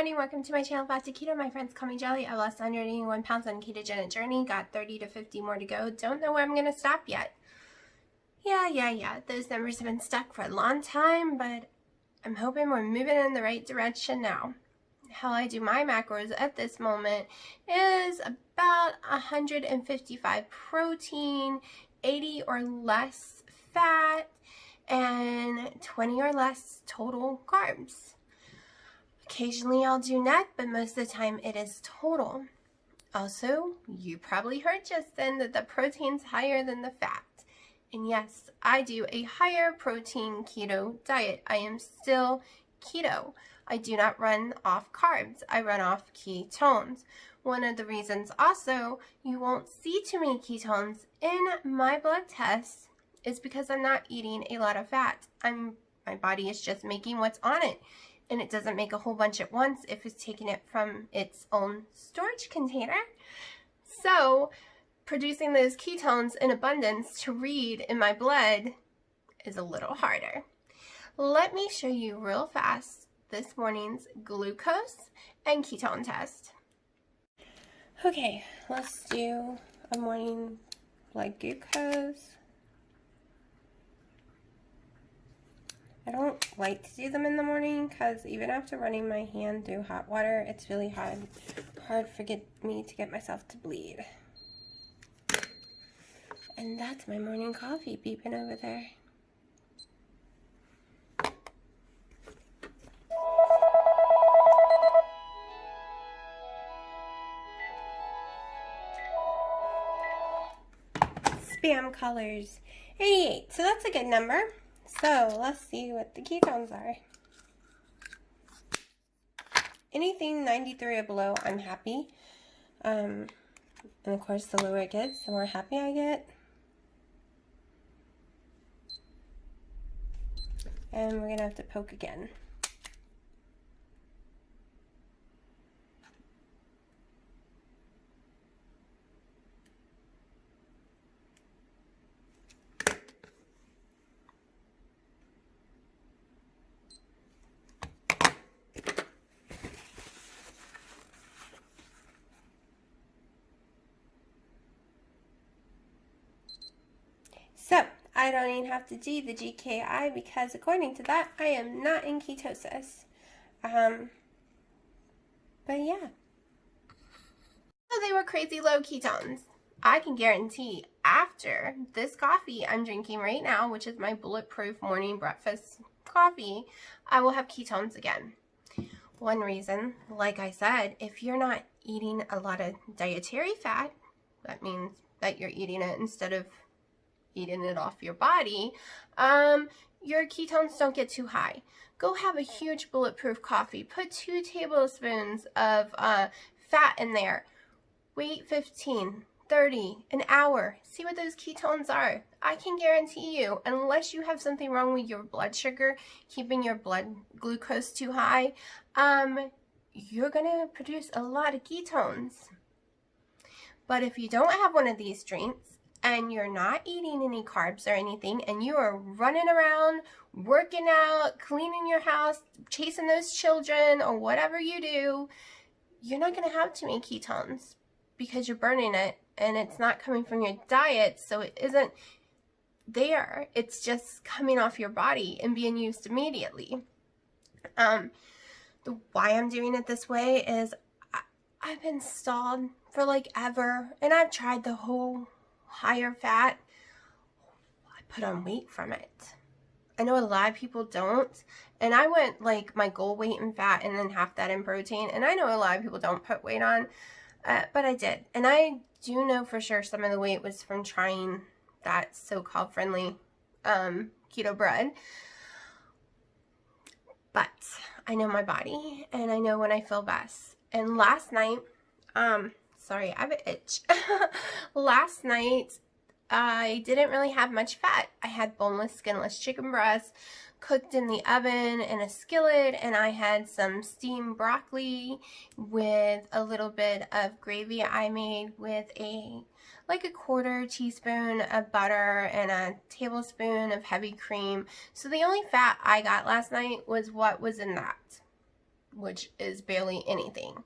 morning, welcome to my channel, Back to Keto. My friends call me Jelly. I lost 181 pounds on ketogenic journey, got 30 to 50 more to go. Don't know where I'm going to stop yet. Yeah. Those numbers have been stuck for a long time, but I'm hoping we're moving in the right direction now. How I do my macros at this moment is about 155 protein, 80 or less fat, and 20 or less total carbs. Occasionally I'll do net, but most of the time it is total. Also, you probably heard just then that the protein's higher than the fat. And yes, I do a higher protein keto diet. I am still keto. I do not run off carbs. I run off ketones. One of the reasons also you won't see too many ketones in my blood tests is because I'm not eating a lot of fat. My body is just making what's on it. And it doesn't make a whole bunch at once if it's taking it from its own storage container. So producing those ketones in abundance to read in my blood is a little harder. Let me show you real fast this morning's glucose and ketone test. Okay, let's do a morning blood glucose. I don't like to do them in the morning because even after running my hand through hot water, it's really hard for me to get myself to bleed. And that's my morning coffee beeping over there. Spam colors. 88, so that's a good number. So let's see what the ketones are. Anything 93 or below, I'm happy. And of course, the lower it gets, the more happy I get. And we're gonna have to poke again. So, I don't even have to do the GKI because according to that, I am not in ketosis. But yeah. So they were crazy low ketones. I can guarantee after this coffee I'm drinking right now, which is my bulletproof morning breakfast coffee, I will have ketones again. One reason, like I said, if you're not eating a lot of dietary fat, that means that you're eating it instead of eating it off your body, your ketones don't get too high. Go have a huge bulletproof coffee. Put 2 tablespoons of fat in there. Wait 15, 30, an hour. See what those ketones are. I can guarantee you, unless you have something wrong with your blood sugar, keeping your blood glucose too high, you're going to produce a lot of ketones. But if you don't have one of these drinks, and you're not eating any carbs or anything, and you are running around, working out, cleaning your house, chasing those children, or whatever you do, you're not going to have too many ketones because you're burning it, and it's not coming from your diet, so it isn't there. It's just coming off your body and being used immediately. Why I'm doing it this way is I've been stalled for like ever, and I've tried the whole higher fat. I put on weight from it. I know a lot of people don't, and I went like my goal weight in fat and then half that in protein, and I know a lot of people don't put weight on, but I did, and I do know for sure some of the weight was from trying that so-called friendly keto bread. But I know my body, and I know when I feel best. And last night, sorry, I have an itch. Last night, I didn't really have much fat. I had boneless, skinless chicken breasts cooked in the oven in a skillet, and I had some steamed broccoli with a little bit of gravy I made with like a 1/4 teaspoon of butter and a tablespoon of heavy cream. So the only fat I got last night was what was in that. which is barely anything.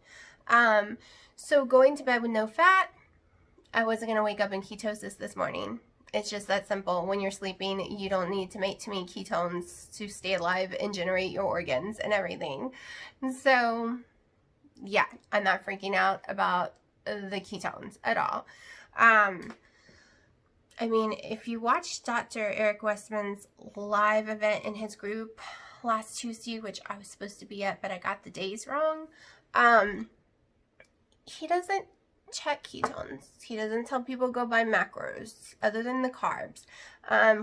So going to bed with no fat, I wasn't going to wake up in ketosis this morning. It's just that simple. When you're sleeping, you don't need to make too many ketones to stay alive and generate your organs and everything. So, yeah, I'm not freaking out about the ketones at all. I mean, if you watched Dr. Eric Westman's live event in his group last Tuesday, which I was supposed to be at, but I got the days wrong, he doesn't check ketones. He doesn't tell people go by macros other than the carbs.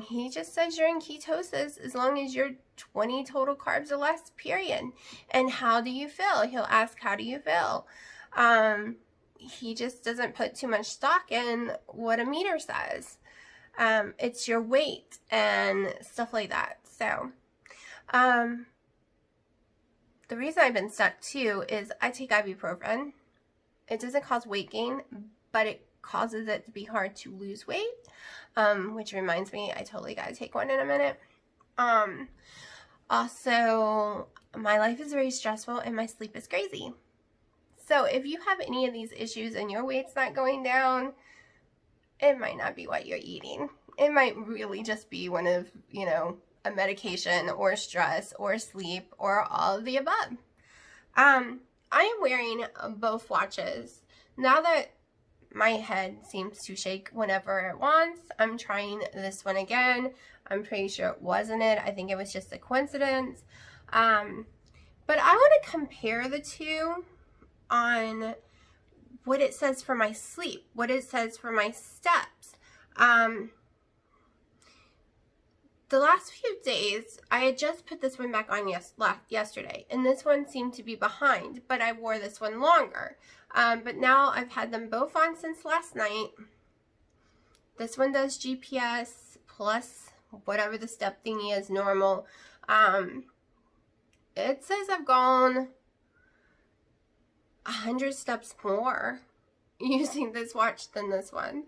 He just says you're in ketosis as long as you're 20 total carbs or less, period. And how do you feel? He'll ask, how do you feel? He just doesn't put too much stock in what a meter says. It's your weight and stuff like that. So, the reason I've been stuck too is I take ibuprofen. It doesn't cause weight gain, but it causes it to be hard to lose weight, which reminds me, I totally gotta take one in a minute. Also, my life is very stressful and my sleep is crazy. So if you have any of these issues and your weight's not going down, it might not be what you're eating. It might really just be one of, a medication or stress or sleep or all of the above. I am wearing both watches. Now that my head seems to shake whenever it wants, I'm trying this one again. I'm pretty sure it wasn't it. I think it was just a coincidence. But I want to compare the two on what it says for my sleep, what it says for my steps. The last few days, I had just put this one back on yesterday, and this one seemed to be behind, but I wore this one longer. But now I've had them both on since last night. This one does GPS plus whatever the step thingy is normal. It says I've gone 100 steps more using this watch than this one.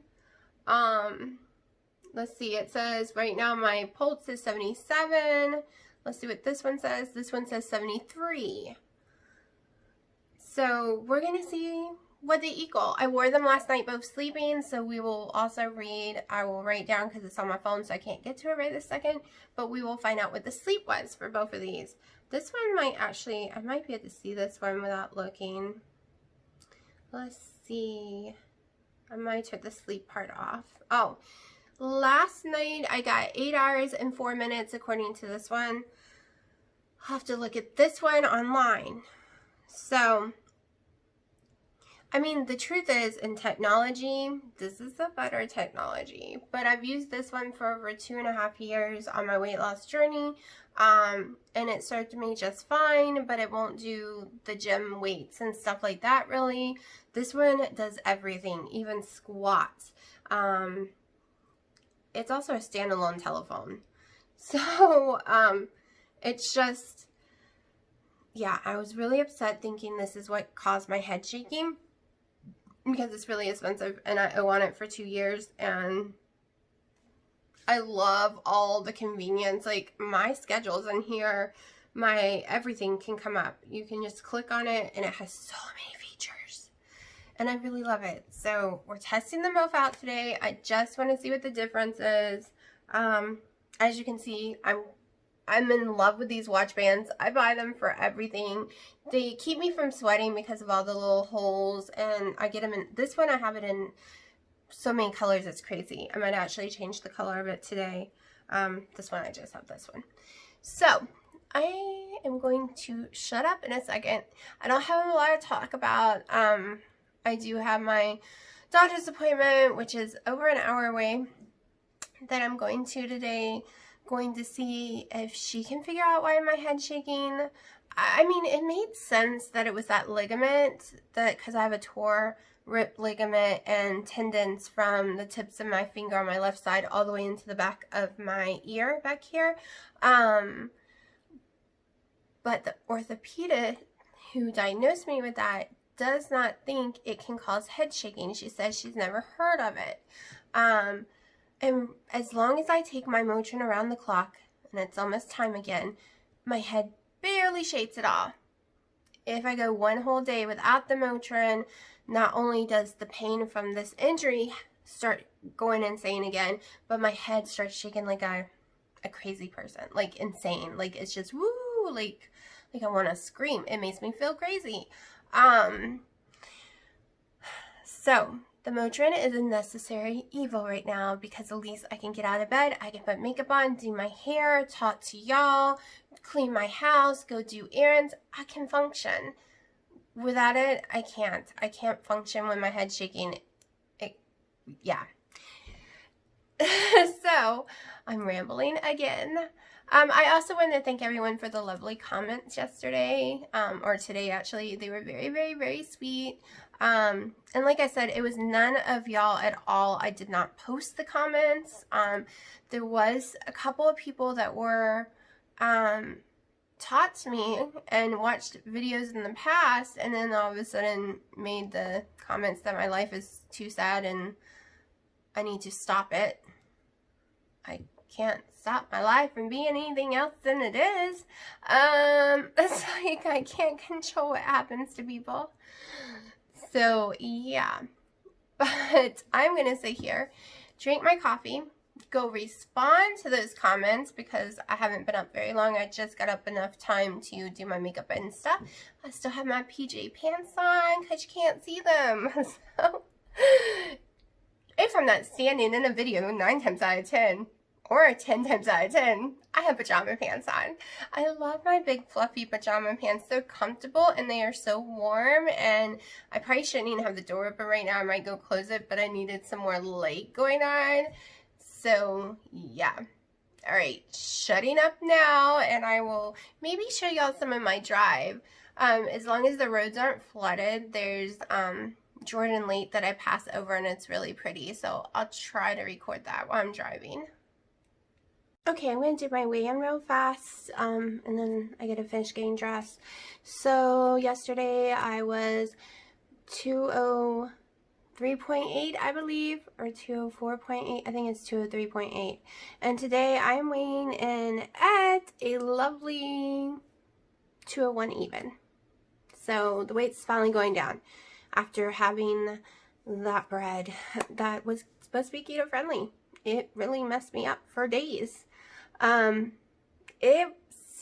Let's see, it says right now my pulse is 77. Let's see what this one says. This one says 73. So we're going to see what they equal. I wore them last night both sleeping, so we will also read. I will write down because it's on my phone, so I can't get to it right this second. But we will find out what the sleep was for both of these. This one might actually, I might be able to see this one without looking. Let's see. I might turn the sleep part off. Oh. Last night, I got 8 hours and 4 minutes according to this one. I'll have to look at this one online. So, I mean, the truth is, in technology, this is a better technology. But I've used this one for over 2.5 years on my weight loss journey. And it served me just fine, but it won't do the gym weights and stuff like that, really. This one does everything, even squats. It's also a standalone telephone. So, it's just, yeah, I was really upset thinking this is what caused my head shaking because it's really expensive and I owe on it for 2 years and I love all the convenience. Like, my schedule's in here, my everything can come up. You can just click on it and it has so many features. And I really love it. So we're testing them both out today. I just want to see what the difference is. As you can see, I'm in love with these watch bands. I buy them for everything. They keep me from sweating because of all the little holes. And I get them in, this one I have it in so many colors, it's crazy. I might actually change the color of it today. This one, I just have this one. So I am going to shut up in a second. I don't have a lot to talk about. I do have my doctor's appointment, which is over an hour away, that I'm going to today. Going to see if she can figure out why my head's shaking. I mean, it made sense that it was that ligament, because I have a tore rip ligament and tendons from the tips of my finger on my left side all the way into the back of my ear back here. But the orthopedic who diagnosed me with that does not think it can cause head shaking. She says she's never heard of it. And as long as I take my Motrin around the clock, and it's almost time again, my head barely shakes at all. if I go one whole day without the Motrin, not only does the pain from this injury start going insane again, but my head starts shaking like a crazy person, like insane. Like it's just woo, like I want to scream. It makes me feel crazy. So the Motrin is a necessary evil right now because at least I can get out of bed, I can put makeup on, do my hair, talk to y'all, clean my house, go do errands. I can function. Without it, I can't. I can't function when my head's shaking. Yeah. So, I'm rambling again. I also want to thank everyone for the lovely comments yesterday, or today actually. They were very, very, very sweet. And like I said, it was none of y'all at all. I did not post the comments. There was a couple of people that were taught to me and watched videos in the past, and then all of a sudden made the comments that my life is too sad and I need to stop it. I can't stop my life from being anything else than it is. It's like I can't control what happens to people. So yeah, but I'm gonna sit here, drink my coffee, go respond to those comments because I haven't been up very long. I just got up enough time to do my makeup and stuff. I still have my PJ pants on because you can't see them. So if I'm not standing in a video 9 times out of 10 or 10 times out of 10, I have pajama pants on. I love my big fluffy pajama pants. They're comfortable and they are so warm, and I probably shouldn't even have the door open right now. I might go close it, but I needed some more light going on. So yeah. All right, shutting up now, and I will maybe show y'all some of my drive. As long as the roads aren't flooded, there's Jordan Lake that I pass over, and it's really pretty. So I'll try to record that while I'm driving. Okay, I'm going to do my weigh-in real fast, and then I gotta finish getting dressed. So yesterday I was 203.8, I believe, or 204.8. I think it's 203.8. And today I'm weighing in at a lovely 201 even. So the weight's finally going down after having that bread that was supposed to be keto friendly. It really messed me up for days. It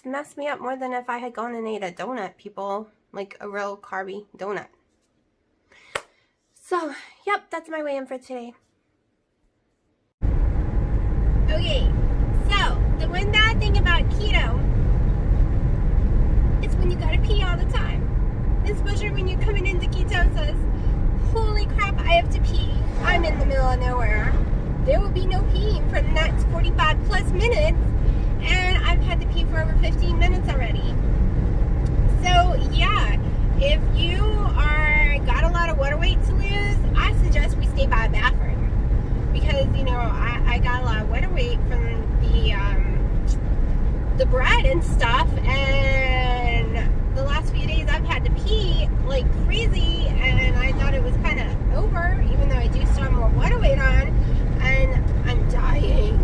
messed me up more than if I had gone and ate a donut, people. Like a real carby donut. So, yep, that's my weigh-in for today. Okay, so the one bad thing about keto is when you gotta pee all the time. Especially when you're coming into ketosis. Holy crap, I have to pee. I'm in the middle of nowhere. There will be no peeing for the next 45 plus minutes, and I've had to pee for over 15 minutes already. So yeah, if you got a lot of water weight to lose, I suggest we stay by a bathroom, because you know I got a lot of water weight from the bread and stuff, and the last few days I've had to pee like crazy, and I thought it was kind of over, even though I do still have more water weight on. And I'm dying,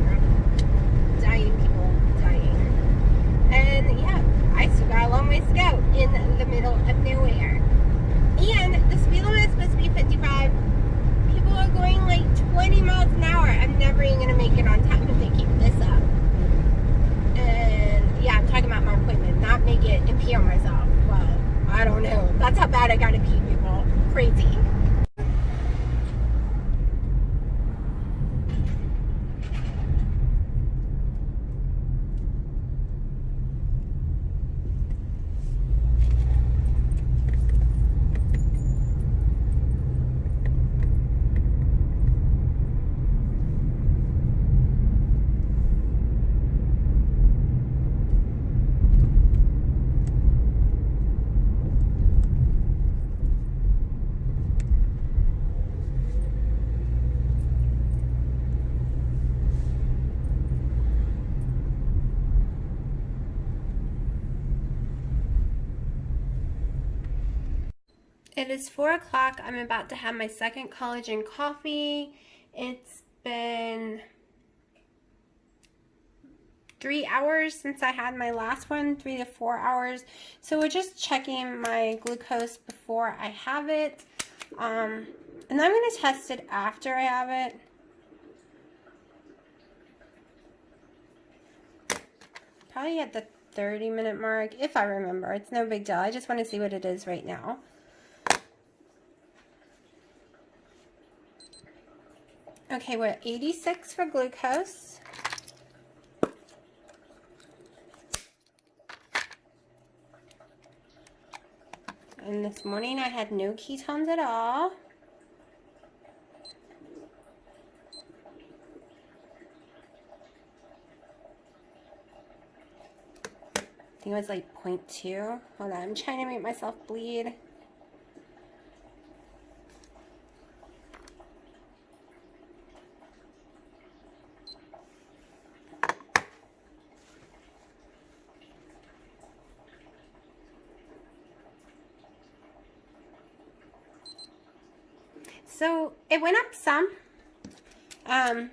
people, dying. And yeah, I still got a long ways to go in the middle of nowhere. And the speed limit is supposed to be 55. People are going like 20 miles an hour. I'm never even going to make it on time if they keep this up. And yeah, I'm talking about my appointment, not make it and pee on myself. Well, I don't know. That's how bad I got to pee, people. Crazy. It is 4 o'clock. I'm about to have my second collagen coffee. It's been 3 hours since I had my last one, 3 to 4 hours. So we're just checking my glucose before I have it. And I'm going to test it after I have it. Probably at the 30-minute mark, if I remember. It's no big deal. I just want to see what it is right now. Okay, we're at 86 for glucose. And this morning I had no ketones at all. I think it was like 0.2. Hold on, I'm trying to make myself bleed. So it went up some. I'm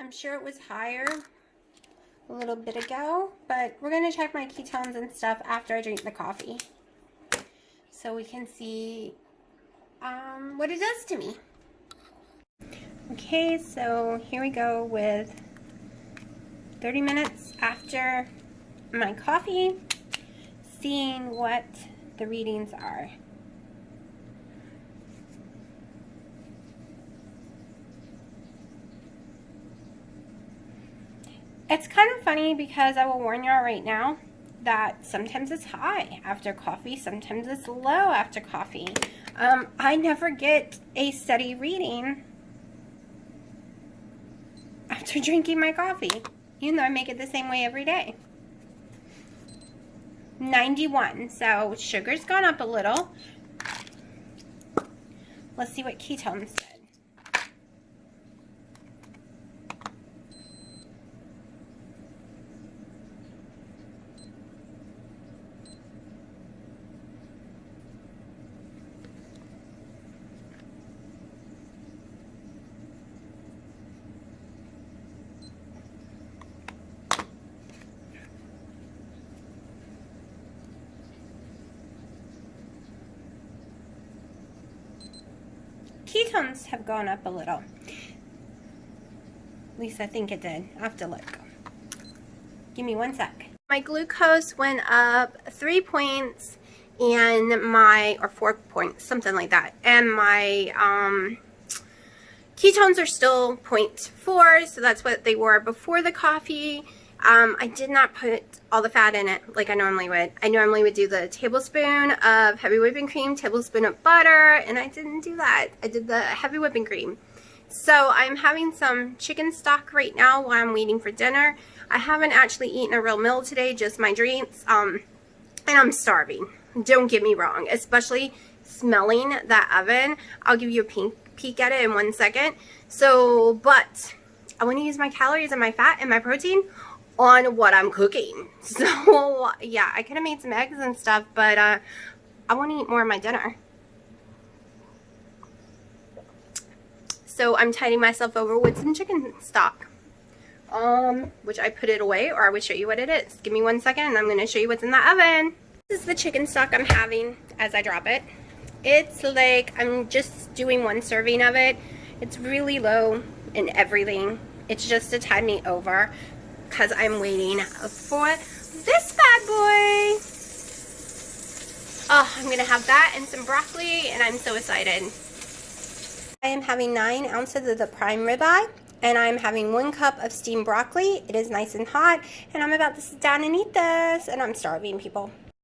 sure it was higher a little bit ago, but we're going to check my ketones and stuff after I drink the coffee so we can see what it does to me. Okay, so here we go with 30 minutes after my coffee, seeing what the readings are. It's kind of funny because I will warn y'all right now that sometimes it's high after coffee, sometimes it's low after coffee. I never get a steady reading after drinking my coffee, even though I make it the same way every day. 91, so sugar's gone up a little. Let's see what ketones did. Ketones have gone up a little. At least I think it did. I have to look. Give me 1 sec. My glucose went up 3 points and or 4 points, something like that. And my ketones are still 0.4, so that's what they were before the coffee. I did not put all the fat in it like I normally would. I normally would do the tablespoon of heavy whipping cream, tablespoon of butter, and I didn't do that. I did the heavy whipping cream. So I'm having some chicken stock right now while I'm waiting for dinner. I haven't actually eaten a real meal today, just my drinks, and I'm starving. Don't get me wrong, especially smelling that oven. I'll give you a peek at it in 1 second. So, but I want to use my calories and my fat and my protein on what I'm cooking. So yeah, I could have made some eggs and stuff, but I want to eat more of my dinner. So I'm tidying myself over with some chicken stock, which I put it away, or I will show you what it is. Give me 1 second and I'm going to show you what's in the oven. This is the chicken stock I'm having as I drop it. It's like I'm just doing 1 serving of it. It's really low in everything. It's just to tide me over because I'm waiting for this bad boy. Oh, I'm going to have that and some broccoli, and I'm so excited. I am having 9 ounces of the prime ribeye, and I'm having 1 cup of steamed broccoli. It is nice and hot, and I'm about to sit down and eat this, and I'm starving, people.